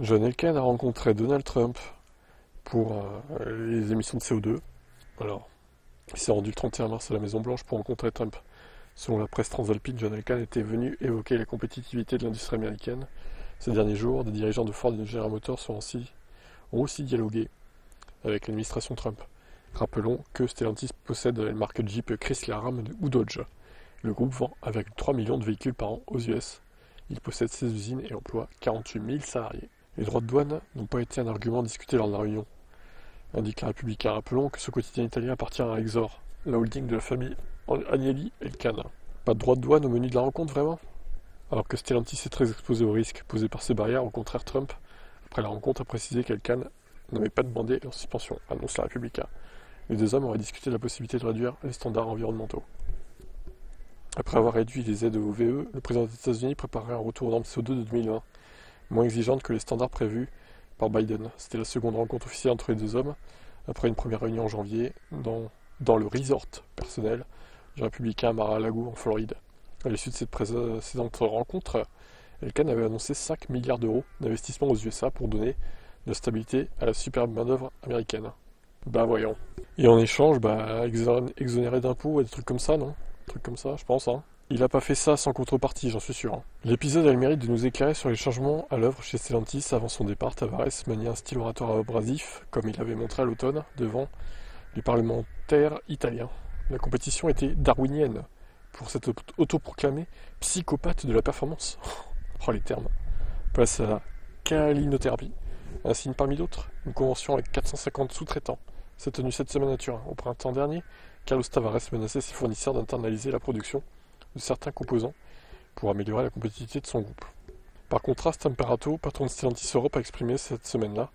John Elkann a rencontré Donald Trump pour les émissions de CO2. Alors, il s'est rendu le 31 mars à la Maison-Blanche pour rencontrer Trump. Selon la presse transalpine, John Elkann était venu évoquer la compétitivité de l'industrie américaine. Ces derniers jours, des dirigeants de Ford et de General Motors ont aussi dialogué avec l'administration Trump. Rappelons que Stellantis possède les marques Jeep, Chrysler, Ram ou Dodge. Le groupe vend 1,3 million de véhicules par an aux US. Il possède 16 usines et emploie 48 000 salariés. Les droits de douane n'ont pas été un argument discuté lors de la réunion, indique un républicain. Rappelons que ce quotidien italien appartient à Exor, la holding de la famille Agnelli Elkann. Pas de droits de douane au menu de la rencontre, vraiment? Alors que Stellantis est très exposé aux risques posés par ces barrières, au contraire Trump, après la rencontre, a précisé qu'Elkann n'avait pas demandé leur suspension, annonce la républicain. Les deux hommes auraient discuté de la possibilité de réduire les standards environnementaux. Après avoir réduit les aides au VE, le président des États-Unis préparerait un retour aux normes CO2 de 2020, moins exigeante que les standards prévus par Biden. C'était la seconde rencontre officielle entre les deux hommes, après une première réunion en janvier, dans le resort personnel du républicain à Mar-a-Lago en Floride. À l'issue de cette précédente rencontre, Elkann avait annoncé 5 milliards d'euros d'investissement aux USA pour donner de la stabilité à la superbe main-d'œuvre américaine. Bah voyons. Et en échange, exonéré d'impôts et des trucs comme ça, non? Des trucs comme ça, je pense, hein. Il a pas fait ça sans contrepartie, j'en suis sûr. L'épisode a le mérite de nous éclairer sur les changements à l'œuvre chez Stellantis avant son départ. Tavares maniait un style oratoire abrasif, comme il avait montré à l'automne, devant les parlementaires italiens. La compétition était darwinienne pour cet autoproclamé psychopathe de la performance. Oh les termes. Place à la calinothérapie. Un signe parmi d'autres, une convention avec 450 sous-traitants s'est tenue cette semaine à Turin. Au printemps dernier, Carlos Tavares menaçait ses fournisseurs d'internaliser la production de certains composants pour améliorer la compétitivité de son groupe. Par contraste, Imperato, patron de Stellantis Europe, a exprimé cette semaine-là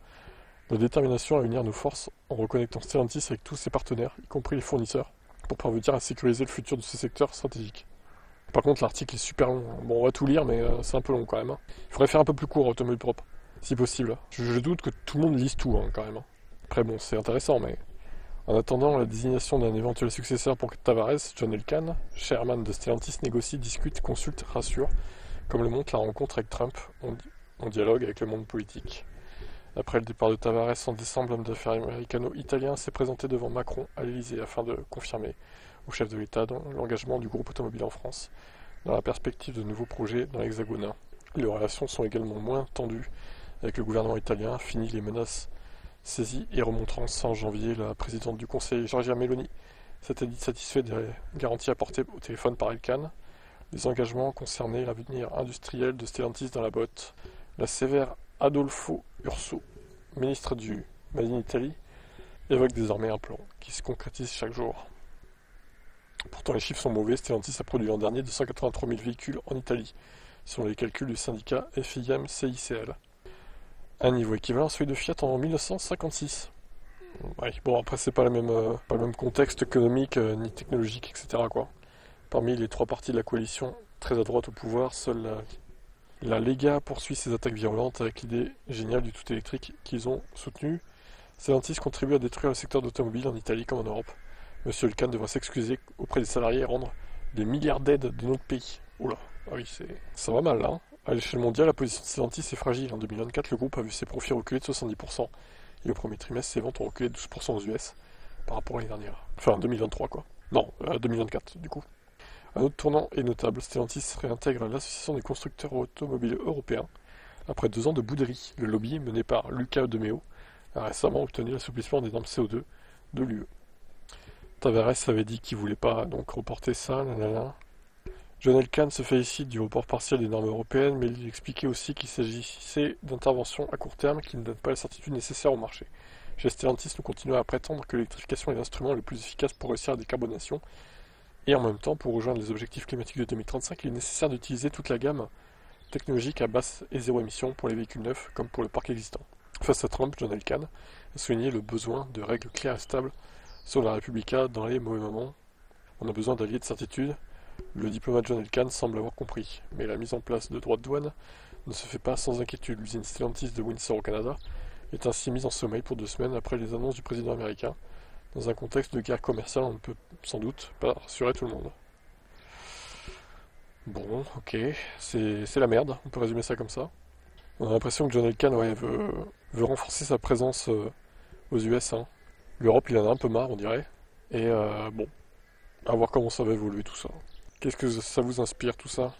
la détermination à unir nos forces en reconnectant Stellantis avec tous ses partenaires, y compris les fournisseurs, pour parvenir à sécuriser le futur de ce secteur stratégique. Par contre, l'article est super long. Bon, on va tout lire, mais c'est un peu long quand même. Il faudrait faire un peu plus court, Automobile Propre, si possible. Je doute que tout le monde lise tout, quand même. Après, bon, c'est intéressant, mais... En attendant la désignation d'un éventuel successeur pour Tavares, John Elkann, chairman de Stellantis, négocie, discute, consulte, rassure, comme le montre la rencontre avec Trump en dialogue avec le monde politique. Après le départ de Tavares en décembre, l'homme d'affaires américano-italien s'est présenté devant Macron à l'Élysée afin de confirmer au chef de l'État l'engagement du groupe automobile en France dans la perspective de nouveaux projets dans l'Hexagone. Les relations sont également moins tendues avec le gouvernement italien, fini les menaces saisie et remontrance en janvier, la présidente du Conseil, Giorgia Meloni, s'était dit satisfait des garanties apportées au téléphone par Elkann. Les engagements concernaient l'avenir industriel de Stellantis dans la botte. La sévère Adolfo Urso, ministre du Made in Italy, évoque désormais un plan qui se concrétise chaque jour. Pourtant les chiffres sont mauvais, Stellantis a produit l'an dernier 283 000 véhicules en Italie, selon les calculs du syndicat FIM-CICL. Un niveau équivalent à celui de Fiat en 1956. Ouais, bon, après, c'est pas le même contexte économique, ni technologique, etc., quoi. Parmi les trois partis de la coalition, très à droite au pouvoir, seule la Lega poursuit ses attaques violentes avec l'idée géniale du tout électrique qu'ils ont soutenue. Stellantis contribue à détruire le secteur d'automobile en Italie comme en Europe. Monsieur Elkann devra s'excuser auprès des salariés et rendre des milliards d'aides de notre pays. Oula, ah oui, ça va mal, là, hein. À l'échelle mondiale, la position de Stellantis est fragile. En 2024, le groupe a vu ses profits reculer de 70%. Et au premier trimestre, ses ventes ont reculé de 12% aux US par rapport à l'année dernière. Enfin, 2023, quoi. Non, 2024, du coup. Un autre tournant est notable. Stellantis réintègre l'association des constructeurs automobiles européens. Après 2 ans de bouderie, le lobby, mené par Luca De Meo, a récemment obtenu l'assouplissement des normes CO2 de l'UE. Tavares avait dit qu'il voulait pas donc reporter ça, nanana. John Elkann se félicite du report partiel des normes européennes, mais il expliquait aussi qu'il s'agissait d'interventions à court terme qui ne donnent pas la certitude nécessaire au marché. Chez Stellantis, nous continuons à prétendre que l'électrification est l'instrument le plus efficace pour réussir la décarbonation, et en même temps, pour rejoindre les objectifs climatiques de 2035, il est nécessaire d'utiliser toute la gamme technologique à basse et zéro émission pour les véhicules neufs comme pour le parc existant. Face à Trump, John Elkann a souligné le besoin de règles claires et stables sur la Repubblica dans les mauvais moments. On a besoin d'alliés de certitude. Le diplomate John Elkann semble avoir compris, mais la mise en place de droits de douane ne se fait pas sans inquiétude. L'usine Stellantis de Windsor au Canada est ainsi mise en sommeil pour 2 semaines après les annonces du président américain. Dans un contexte de guerre commerciale, on ne peut sans doute pas rassurer tout le monde. Bon, ok, c'est la merde, on peut résumer ça comme ça. On a l'impression que John Elkann veut renforcer sa présence aux US. Hein. L'Europe, il en a un peu marre, on dirait. Et bon, à voir comment ça va évoluer tout ça. Qu'est-ce que ça vous inspire tout ça?